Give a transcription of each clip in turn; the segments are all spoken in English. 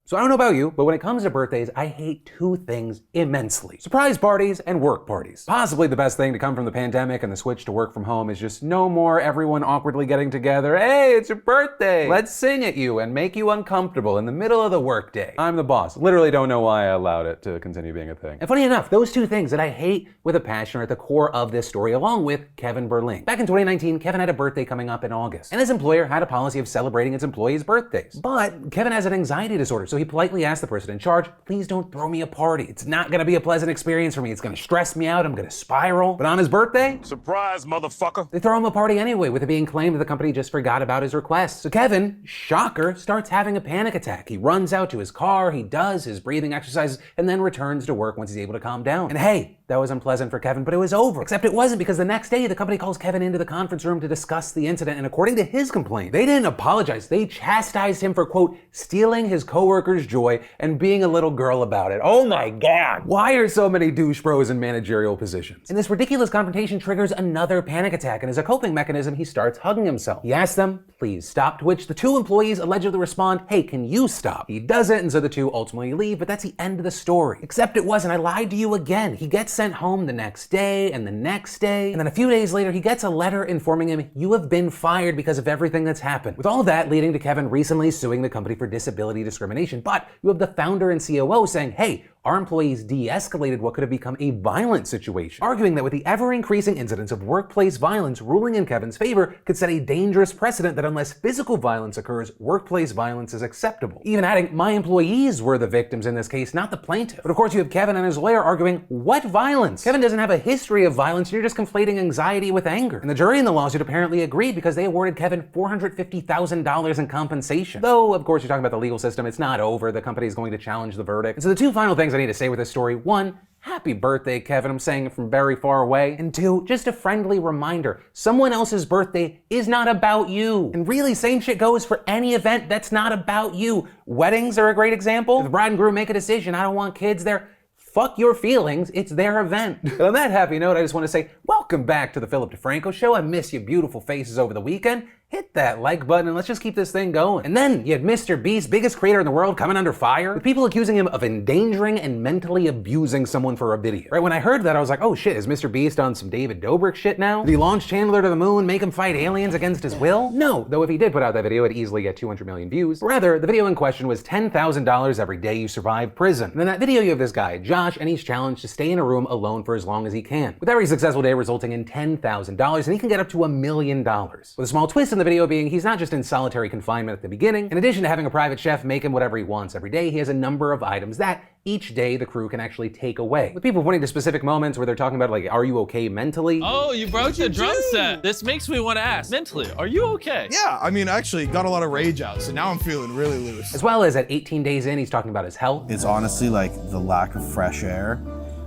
So I don't know about you, but when it comes to birthdays, I hate two things immensely. Surprise parties and work parties. Possibly the best thing to come from the pandemic and the switch to work from home is just no more everyone awkwardly getting together. Hey, it's your birthday. Let's sing at you and make you uncomfortable in the middle of the workday. I'm the boss. Literally don't know why I allowed it to continue being a thing. And funny enough, those two things that I hate with a passion are at the core of this story, along with Kevin Berling. Back in 2019, Kevin had a birthday coming up in August, and his employer had a policy of celebrating its employees' birthdays. But Kevin has an anxiety disorder, so he politely asked the person in charge, please don't throw me a party. It's not gonna be a pleasant experience for me. It's gonna stress me out. I'm gonna spiral. But on his birthday, surprise, motherfucker, they throw him a party anyway, with it being claimed that the company just forgot about his request. So Kevin, shocker, starts having a panic attack. He runs out to his car, he does his breathing exercises, and then returns to work once he's able to calm down. And hey, that was unpleasant for Kevin, but it was over. Except it wasn't, because the next day, the company calls Kevin into the conference room to discuss the incident, and according to his complaint, they didn't apologize. They chastised him for, quote, stealing his coworker's joy and being a little girl about it. Oh my God. Why are so many douche bros in managerial positions? And this ridiculous confrontation triggers another panic attack, and as a coping mechanism, he starts hugging himself. He asks them, please stop, to which the two employees allegedly respond, hey, can you stop? He doesn't, and so the two ultimately leave, but that's the end of the story. Except it wasn't. I lied to you again. He gets sent home the next day and the next day, and then a few days later, he gets a letter informing him, you have been fired because of everything that's happened. With all of that leading to Kevin recently suing the company for disability discrimination, but you have the founder and COO saying, hey, our employees de-escalated what could have become a violent situation, arguing that with the ever-increasing incidence of workplace violence ruling in Kevin's favor could set a dangerous precedent that unless physical violence occurs, workplace violence is acceptable. Even adding, my employees were the victims in this case, not the plaintiff. But of course you have Kevin and his lawyer arguing, what violence? Kevin doesn't have a history of violence, and you're just conflating anxiety with anger. And the jury in the lawsuit apparently agreed, because they awarded Kevin $450,000 in compensation. Though, of course, you're talking about the legal system, it's not over. The company is going to challenge the verdict. And so the two final things I need to say with this story: one, happy birthday, Kevin. I'm saying it from very far away. And two, just a friendly reminder, someone else's birthday is not about you. And really, same shit goes for any event that's not about you. Weddings are a great example. If the bride and groom make a decision, I don't want kids there, fuck your feelings, it's their event. And on that happy note, I just want to say, welcome back to the Philip DeFranco Show. I miss you beautiful faces over the weekend. Hit that like button and let's just keep this thing going. And then you had Mr. Beast, biggest creator in the world, coming under fire, with people accusing him of endangering and mentally abusing someone for a video. Right, when I heard that, I was like, oh shit, is Mr. Beast on some David Dobrik shit now? Did he launch Chandler to the moon, make him fight aliens against his will? No, though if he did put out that video, it'd easily get 200 million views. Rather, the video in question was $10,000 every day you survive prison. And in that video, you have this guy, Josh, and he's challenged to stay in a room alone for as long as he can, with every successful day resulting in $10,000, and he can get up to $1 million. With a small twist in the video being he's not just in solitary confinement at the beginning. In addition to having a private chef make him whatever he wants every day, he has a number of items that each day the crew can actually take away. With people pointing to specific moments where they're talking about, like, are you okay mentally? Oh, you broke the drum set. This makes me want to ask, mentally, are you okay? Yeah, I mean, actually got a lot of rage out, so now I'm feeling really loose. As well as at 18 days in, he's talking about his health. It's honestly like the lack of fresh air.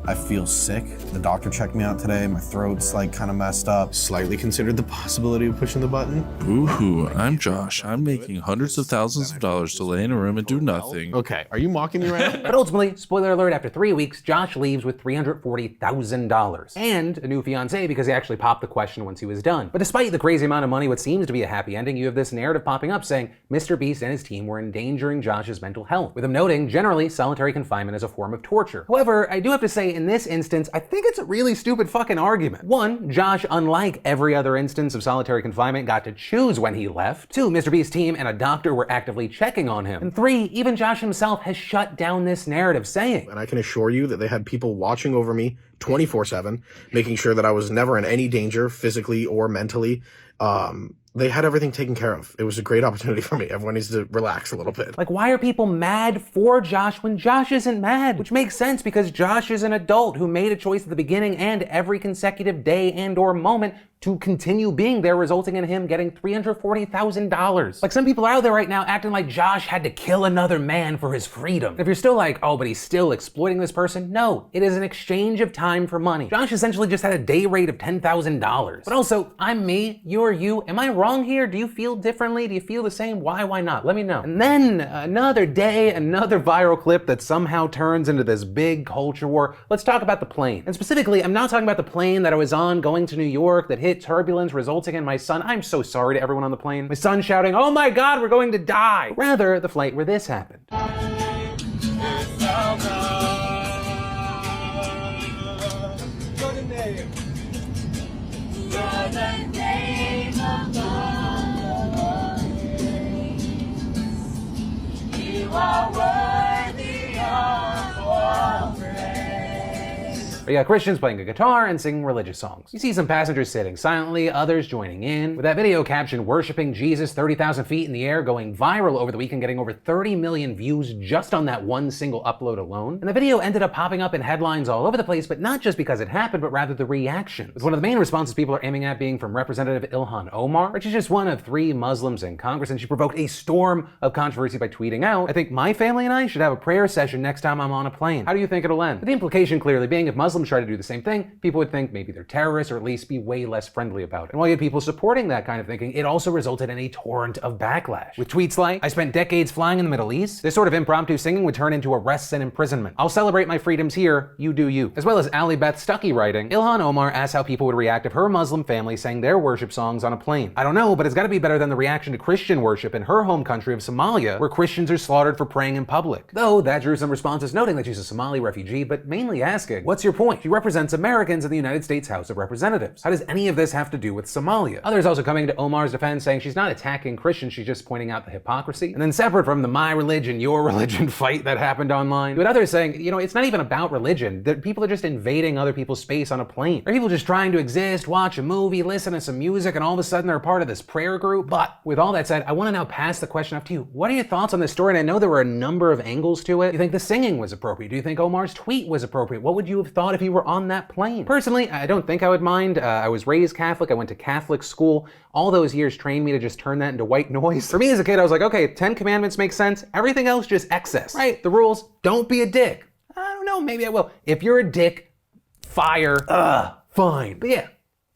I feel sick. The doctor checked me out today. My throat's like kind of messed up. Slightly considered the possibility of pushing the button. Boo-hoo, I'm Josh. I'm making hundreds of thousands of dollars to lay in a room and do nothing. Okay, are you mocking me right now? But ultimately, spoiler alert, after 3 weeks, Josh leaves with $340,000 and a new fiancée because he actually popped the question once he was done. But despite the crazy amount of money, what seems to be a happy ending, you have this narrative popping up saying Mr. Beast and his team were endangering Josh's mental health, with him noting generally solitary confinement is a form of torture. However, I do have to say in this instance, I think it's a really stupid fucking argument. One, Josh, unlike every other instance of solitary confinement, got to choose when he left. Two, Mr. Beast's team and a doctor were actively checking on him. And three, even Josh himself has shut down this narrative, saying, and I can assure you that they had people watching over me 24/7, making sure that I was never in any danger, physically or mentally. They had everything taken care of. It was a great opportunity for me. Everyone needs to relax a little bit. Like, why are people mad for Josh when Josh isn't mad? Which makes sense because Josh is an adult who made a choice at the beginning and every consecutive day and or moment to continue being there, resulting in him getting $340,000. Like, some people out there right now acting like Josh had to kill another man for his freedom. If you're still like, oh, but he's still exploiting this person, no, it is an exchange of time for money. Josh essentially just had a day rate of $10,000. But also, I'm me, you're you. Am I wrong here? Do you feel differently? Do you feel the same? Why not? Let me know. And then another day, another viral clip that somehow turns into this big culture war. Let's talk about the plane. And specifically, I'm not talking about the plane that I was on going to New York that hit turbulence, resulting in my son, I'm so sorry to everyone on the plane, my son shouting, oh my God, we're going to die. Rather, the flight where this happened. You got Christians playing a guitar and singing religious songs. You see some passengers sitting silently, others joining in, with that video caption "Worshipping Jesus 30,000 feet in the air" going viral over the weekend, getting over 30 million views just on that one single upload alone. And the video ended up popping up in headlines all over the place, but not just because it happened, but rather the reaction. With one of the main responses people are aiming at being from Representative Ilhan Omar, which is just one of 3 Muslims in Congress, and she provoked a storm of controversy by tweeting out, "I think my family and I should have a prayer session next time I'm on a plane. How do you think it'll end?" With the implication clearly being if Muslims try to do the same thing, people would think maybe they're terrorists or at least be way less friendly about it. And while you had people supporting that kind of thinking, it also resulted in a torrent of backlash. With tweets like, "I spent decades flying in the Middle East. This sort of impromptu singing would turn into arrests and imprisonment. I'll celebrate my freedoms here, you do you." As well as Ali Beth Stuckey writing, "Ilhan Omar asked how people would react if her Muslim family sang their worship songs on a plane. I don't know, but it's gotta be better than the reaction to Christian worship in her home country of Somalia, where Christians are slaughtered for praying in public." Though that drew some responses noting that she's a Somali refugee, but mainly asking, what's your point? She represents Americans in the United States House of Representatives. How does any of this have to do with Somalia? Others also coming to Omar's defense, saying she's not attacking Christians, she's just pointing out the hypocrisy. And then separate from the my religion, your religion fight that happened online, with others saying, it's not even about religion, that people are just invading other people's space on a plane. Or people just trying to exist, watch a movie, listen to some music, and all of a sudden they're a part of this prayer group. But with all that said, I want to now pass the question off to you. What are your thoughts on this story? And I know there were a number of angles to it. Do you think the singing was appropriate? Do you think Omar's tweet was appropriate? What would you have thought if you were on that plane? Personally, I don't think I would mind. I was raised Catholic. I went to Catholic school. All those years trained me to just turn that into white noise. For me as a kid, I was like, okay, 10 commandments make sense. Everything else just excess, right? The rules, don't be a dick. I don't know, maybe I will. If you're a dick, fire, fine. But yeah.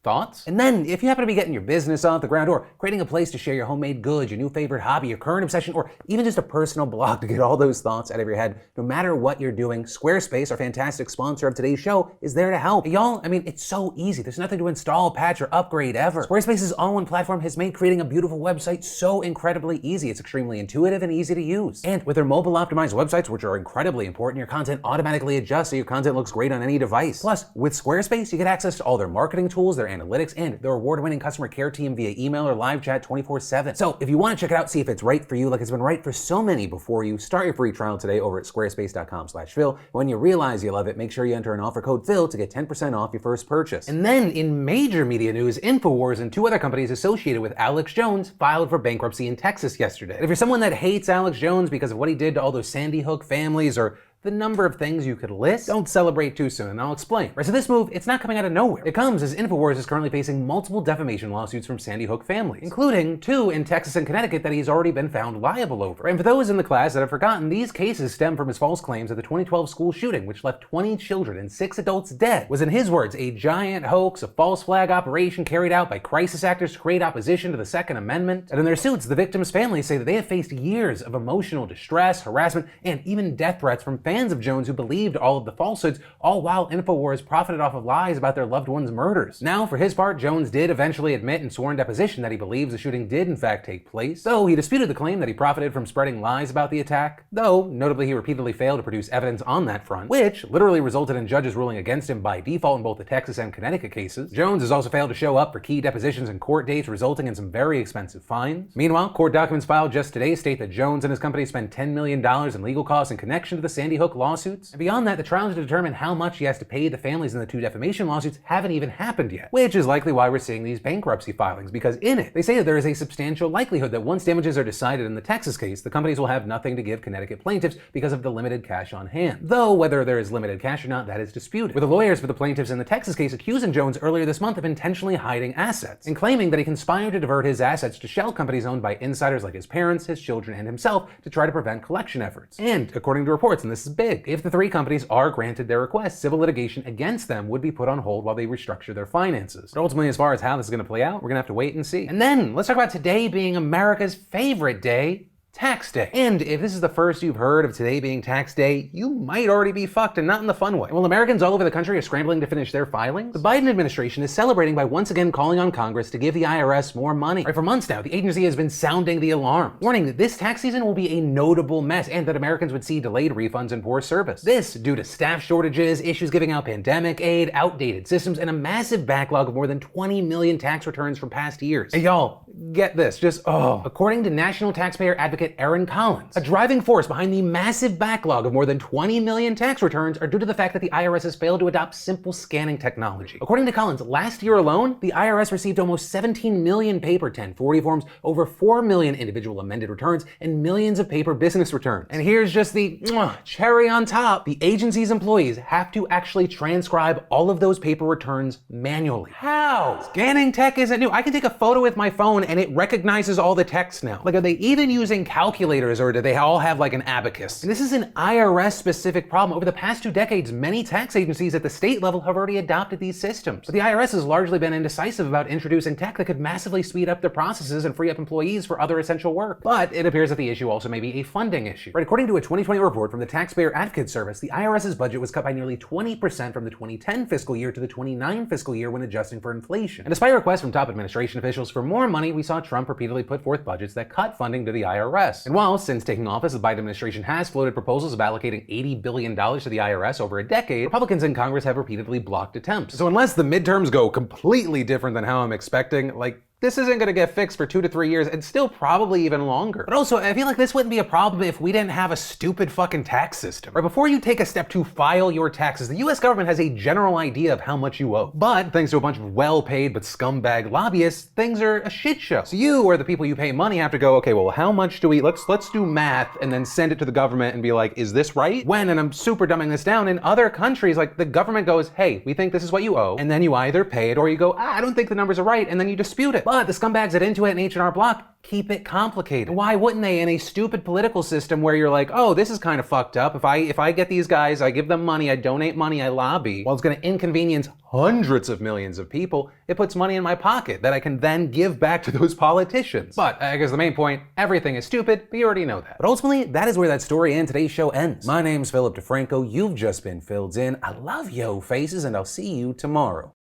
Thoughts? And then, if you happen to be getting your business off the ground or creating a place to share your homemade goods, your new favorite hobby, your current obsession, or even just a personal blog to get all those thoughts out of your head, no matter what you're doing, Squarespace, our fantastic sponsor of today's show, is there to help. Y'all, it's so easy. There's nothing to install, patch, or upgrade ever. Squarespace's all-in platform has made creating a beautiful website so incredibly easy. It's extremely intuitive and easy to use. And with their mobile-optimized websites, which are incredibly important, your content automatically adjusts so your content looks great on any device. Plus, with Squarespace, you get access to all their marketing tools, their analytics, and their award-winning customer care team via email or live chat 24/7. So if you want to check it out, see if it's right for you like it's been right for so many before you, start your free trial today over at squarespace.com/Phil. When you realize you love it, make sure you enter an offer code Phil to get 10% off your first purchase. And then in major media news, InfoWars and 2 other companies associated with Alex Jones filed for bankruptcy in Texas yesterday. And if you're someone that hates Alex Jones because of what he did to all those Sandy Hook families or the number of things you could list, don't celebrate too soon, and I'll explain. Right, so this move, it's not coming out of nowhere. It comes as InfoWars is currently facing multiple defamation lawsuits from Sandy Hook families, including 2 in Texas and Connecticut that he's already been found liable over. And for those in the class that have forgotten, these cases stem from his false claims that the 2012 school shooting, which left 20 children and 6 adults dead, was in his words, a giant hoax, a false flag operation carried out by crisis actors to create opposition to the Second Amendment. And in their suits, the victims' families say that they have faced years of emotional distress, harassment, and even death threats from fans of Jones who believed all of the falsehoods, all while InfoWars profited off of lies about their loved ones' murders. Now, for his part, Jones did eventually admit in sworn deposition that he believes the shooting did in fact take place, though he disputed the claim that he profited from spreading lies about the attack, though notably he repeatedly failed to produce evidence on that front, which literally resulted in judges ruling against him by default in both the Texas and Connecticut cases. Jones has also failed to show up for key depositions and court dates, resulting in some very expensive fines. Meanwhile, court documents filed just today state that Jones and his company spent $10 million in legal costs in connection to the Sandy Hook lawsuits. And beyond that, the trials to determine how much he has to pay the families in the 2 defamation lawsuits haven't even happened yet, which is likely why we're seeing these bankruptcy filings, because in it, they say that there is a substantial likelihood that once damages are decided in the Texas case, the companies will have nothing to give Connecticut plaintiffs because of the limited cash on hand. Though whether there is limited cash or not, that is disputed, with the lawyers for the plaintiffs in the Texas case accusing Jones earlier this month of intentionally hiding assets and claiming that he conspired to divert his assets to shell companies owned by insiders like his parents, his children, and himself to try to prevent collection efforts. And according to reports, and this is big, if the 3 companies are granted their request, civil litigation against them would be put on hold while they restructure their finances. But ultimately, as far as how this is going to play out, we're going to have to wait and see. And then, let's talk about today being America's favorite day, Tax Day. And if this is the first you've heard of today being Tax Day, you might already be fucked, and not in the fun way. And while Americans all over the country are scrambling to finish their filings, the Biden administration is celebrating by once again calling on Congress to give the IRS more money. Right, for months now, the agency has been sounding the alarm, warning that this tax season will be a notable mess and that Americans would see delayed refunds and poor service. This due to staff shortages, issues giving out pandemic aid, outdated systems, and a massive backlog of more than 20 million tax returns from past years. And y'all, get this, according to National Taxpayer Advocate Aaron Collins, a driving force behind the massive backlog of more than 20 million tax returns are due to the fact that the IRS has failed to adopt simple scanning technology. According to Collins, last year alone, the IRS received almost 17 million paper 1040 forms, over 4 million individual amended returns, and millions of paper business returns. And here's just the cherry on top. The agency's employees have to actually transcribe all of those paper returns manually. How? Scanning tech isn't new. I can take a photo with my phone and it recognizes all the text now. Like, are they even using calculators, or do they all have like an abacus? And this is an IRS specific problem. Over the past 2 decades, many tax agencies at the state level have already adopted these systems. But the IRS has largely been indecisive about introducing tech that could massively speed up their processes and free up employees for other essential work. But it appears that the issue also may be a funding issue. Right, according to a 2020 report from the Taxpayer Advocate Service, the IRS's budget was cut by nearly 20% from the 2010 fiscal year to the 2029 fiscal year when adjusting for inflation. And despite requests from top administration officials for more money, we saw Trump repeatedly put forth budgets that cut funding to the IRS. And while since taking office, the Biden administration has floated proposals of allocating $80 billion to the IRS over a decade, Republicans in Congress have repeatedly blocked attempts. So unless the midterms go completely different than how I'm expecting, like, this isn't going to get fixed for 2 to 3 years, and still probably even longer. But also, I feel like this wouldn't be a problem if we didn't have a stupid fucking tax system. Right, before you take a step to file your taxes, the US government has a general idea of how much you owe. But thanks to a bunch of well-paid but scumbag lobbyists, things are a shit show. So you, or the people you pay money, have to go, okay, well, how much do we, let's do math and then send it to the government and be like, is this right? When, and I'm super dumbing this down, in other countries, like, the government goes, hey, we think this is what you owe, and then you either pay it or you go, I don't think the numbers are right, and then you dispute it. But the scumbags at Intuit and H&R Block keep it complicated. Why wouldn't they, in a stupid political system where you're like, oh, this is kind of fucked up. If I get these guys, I give them money, I donate money, I lobby, while it's gonna inconvenience hundreds of millions of people, it puts money in my pocket that I can then give back to those politicians. But I guess the main point, everything is stupid, but you already know that. But ultimately, that is where that story and today's show ends. My name's Philip DeFranco, you've just been filled in. I love yo faces, and I'll see you tomorrow.